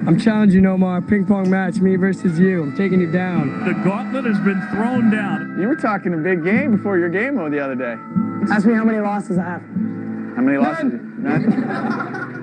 I'm challenging you, Omar. Ping pong match, me versus you. I'm taking you down. The gauntlet has been thrown down. You were talking a big game before your game mode the other day. Ask me how many losses I have. How many losses? None.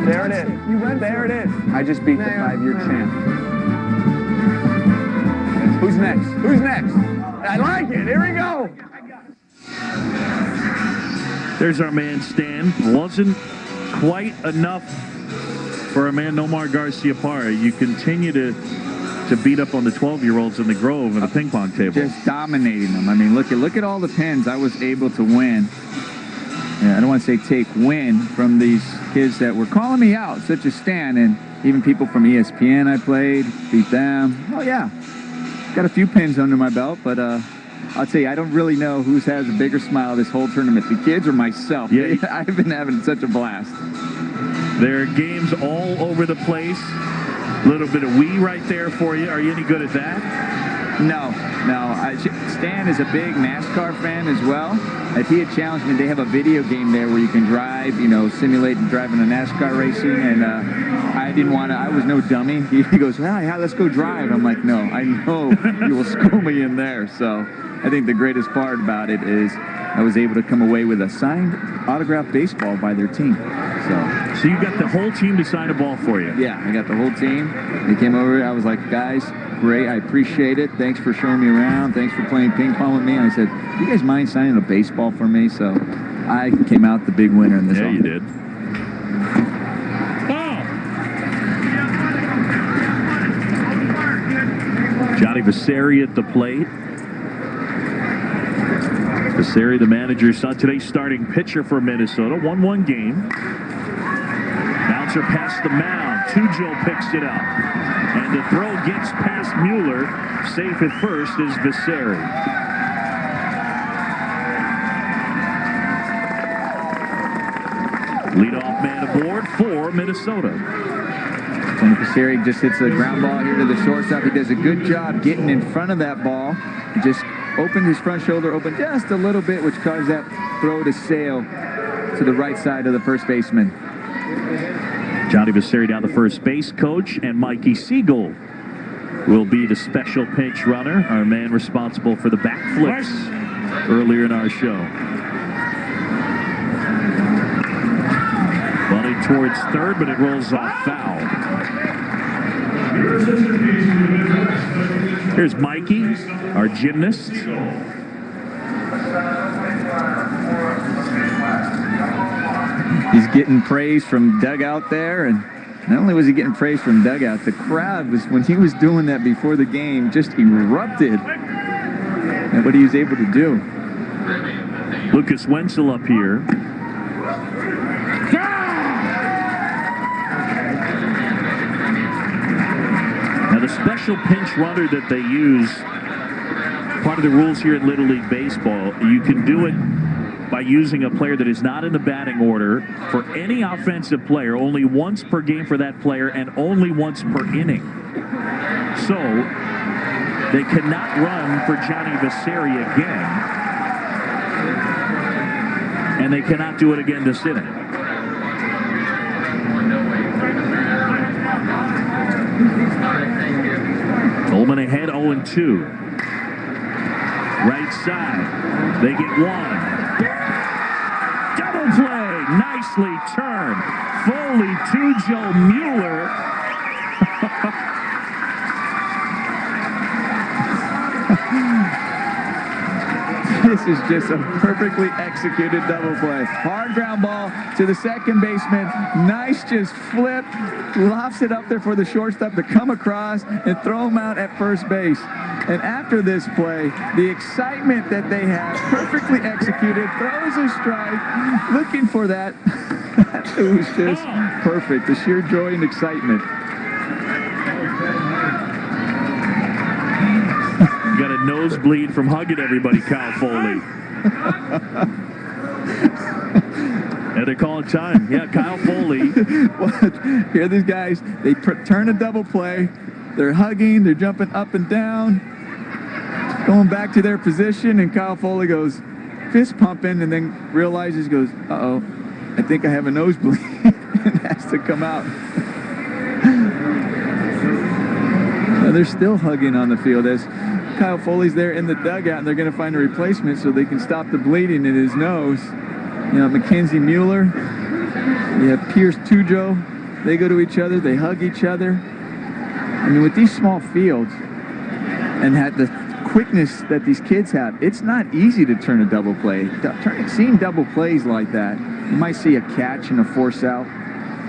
There it is. There it is. I just beat the 5-year champ. Who's next? Who's next? I like it. Here we go. There's our man Stan. Wasn't quite enough for our man Nomar Garciaparra. You continue to beat up on the 12-year-olds in the Grove and the ping pong table. Just dominating them. I mean, look at all the pins I was able to win. Yeah, I don't want to say win from these kids that were calling me out, such as Stan, and even people from ESPN I played, beat them. Oh yeah, got a few pins under my belt, but I'll tell you, I don't really know who has a bigger smile this whole tournament, the kids or myself. Yeah, I've been having such a blast. There are games all over the place. A little bit of Wii right there for you. Are you any good at that? No. Stan is a big NASCAR fan as well. If he had challenged me, they have a video game there where you can drive, simulate driving a NASCAR racing, and I didn't want to. I was no dummy. He goes, yeah, let's go drive. I'm like, no, I know you will school me in there. So I think the greatest part about it is I was able to come away with a signed autographed baseball by their team. So you got the whole team to sign a ball for you? Yeah, I got the whole team. They came over. I was like, guys, great. I appreciate it. Thanks for showing me around. Thanks for playing ping pong with me. And I said, you guys mind signing a baseball for me? So I came out the big winner in this. Yeah, you did. Johnny Vasari at the plate. Vasari, the manager's son, today's starting pitcher for Minnesota. 1-1 game. Bouncer past the mound. Tujo picks it up. And the throw gets past Mueller. Safe at first is Vasari. Leadoff man aboard for Minnesota. Tony Vasari just hits the ground ball here to the shortstop. He does a good job getting in front of that ball. He just opened his front shoulder open just a little bit, which caused that throw to sail to the right side of the first baseman. Johnny Vasari down the first base coach, and Mikey Siegel will be the special pinch runner, our man responsible for the backflips earlier in our show. Bunting towards third, but it rolls off foul. Here's Mikey, our gymnast. He's getting praise from dugout there, and not only was he getting praise from dugout, the crowd was, when he was doing that before the game, just erupted at what he was able to do. Lucas Wenzel up here. Now the special pinch runner that they use, part of the rules here at Little League Baseball, you can do it by using a player that is not in the batting order for any offensive player, only once per game for that player and only once per inning. So they cannot run for Johnny Vasari again, and they cannot do it again this inning. Coleman ahead 0-2. Right side, they get one. Double play, nicely turned. Foley to Joe Mueller. This is just a perfectly executed double play. Hard ground ball to the second baseman. Nice just flip. Lofts it up there for the shortstop to come across and throw him out at first base. And after this play, the excitement that they have, perfectly executed, throws a strike, looking for that. It was just perfect. The sheer joy and excitement. You got a nosebleed from hugging everybody, Kyle Foley. Yeah, they're calling time. Yeah, Kyle Foley. Here are these guys. They turn a double play. They're hugging. They're jumping up and down, going back to their position. And Kyle Foley goes fist pumping, and then realizes, goes, "Uh-oh, I think I have a nosebleed," and has to come out. They're still hugging on the field as Kyle Foley's there in the dugout, and they're going to find a replacement so they can stop the bleeding in his nose. You know, Mackenzie Mueller, you have Pierce Tujo. They go to each other, they hug each other. I mean, with these small fields and the quickness that these kids have, it's not easy to turn a double play. Seeing double plays like that, you might see a catch and a force out,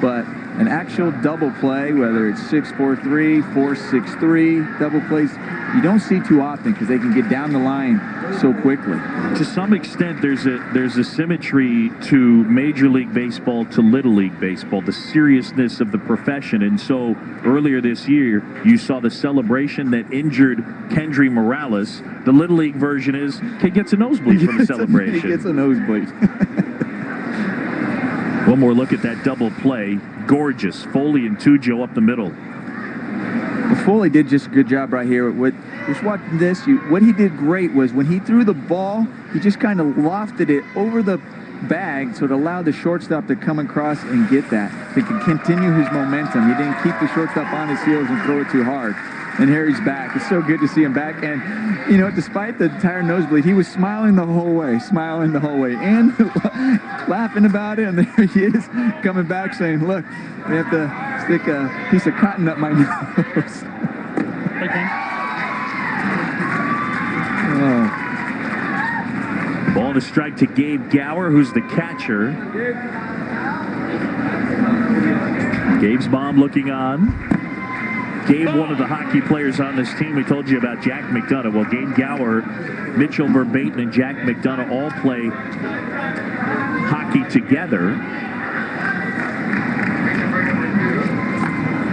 but an actual double play, whether it's 6-4-3, 4-6-3, double plays, you don't see too often because they can get down the line so quickly. To some extent, there's a symmetry to Major League Baseball to Little League Baseball, the seriousness of the profession. And so earlier this year, you saw the celebration that injured Kendry Morales. The Little League version is, kid gets a nosebleed from the celebration. He gets a nosebleed. One more look at that double play. Gorgeous. Foley and Tujo up the middle. Well, Foley did just a good job right here. Just watching this, what he did great was when he threw the ball, he just kind of lofted it over the bag so it allowed the shortstop to come across and get that. He could continue his momentum. He didn't keep the shortstop on his heels and throw it too hard. And here he's back. It's so good to see him back. And, you know, despite the entire nosebleed, he was smiling the whole way, and laughing about it. And there he is coming back saying, look, we have to stick a piece of cotton up my nose. Oh. Ball to strike to Gabe Gower, who's the catcher. Gabe's mom looking on. Gabe, one of the hockey players on this team. We told you about Jack McDonough. Well, Gabe Gower, Mitchell Verbatim, and Jack McDonough all play hockey together.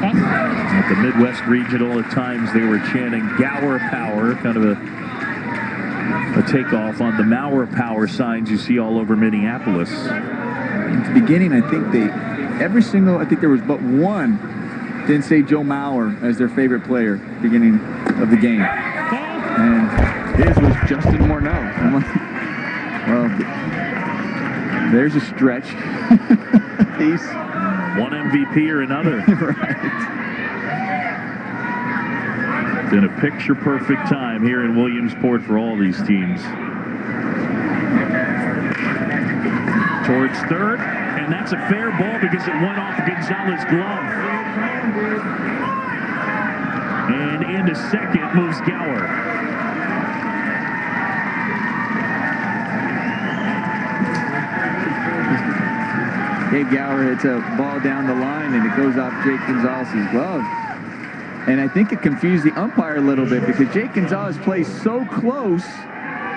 At the Midwest Regional, at times they were chanting Gower Power, kind of a takeoff on the Mauer Power signs you see all over Minneapolis. At the beginning, I think I think there was but one didn't say Joe Mauer as their favorite player beginning of the game. And his was Justin Morneau. I'm like, well, there's a stretch. He's one MVP or another. Right. Been a picture-perfect time here in Williamsport for all these teams. Towards third, and that's a fair ball because it went off Gonzalez's glove. And into second moves Gower. Gabe Gower hits a ball down the line and it goes off Jake Gonzalez's glove. And I think it confused the umpire a little bit because Jake Gonzalez plays so close,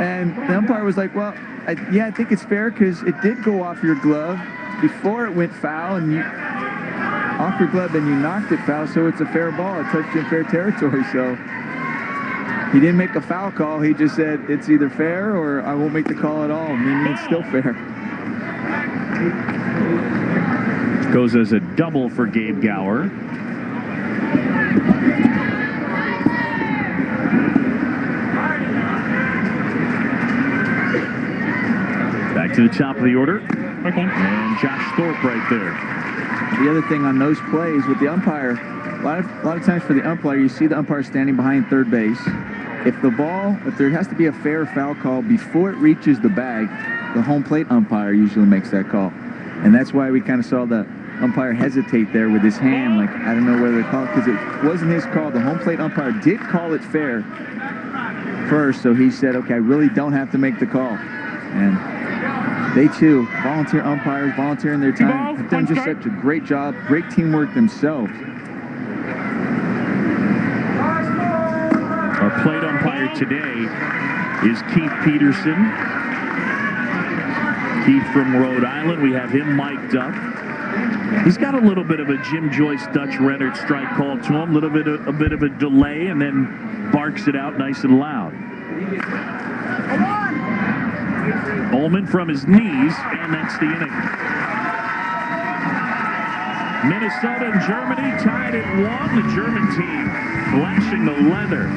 and the umpire was like, well, I think it's fair because it did go off your glove before it went foul, and off your glove, and you knocked it foul, so it's a fair ball. It touched you in fair territory, so he didn't make a foul call. He just said it's either fair or I won't make the call at all, meaning it's still fair. Goes as a double for Gabe Gower. Back to the top of the order. Okay. And Josh Thorpe right there. The other thing on those plays with the umpire, a lot of times for the umpire, you see the umpire standing behind third base. If there has to be a fair foul call before it reaches the bag, the home plate umpire usually makes that call. And that's why we kind of saw the umpire hesitate there with his hand, like, I don't know whether to call it, because it wasn't his call. The home plate umpire did call it fair first, so he said, okay, I really don't have to make the call. And they too, volunteer umpires, volunteering their time, have done just such a great job, great teamwork themselves. Our plate umpire today is Keith Peterson. Keith from Rhode Island. We have him mic'd up. He's got a little bit of a Jim Joyce, Dutch Rennert strike call to him, a bit of a delay, and then barks it out nice and loud. Ullman from his knees, and that's the inning. Minnesota and Germany tied at 1. The German team flashing the leather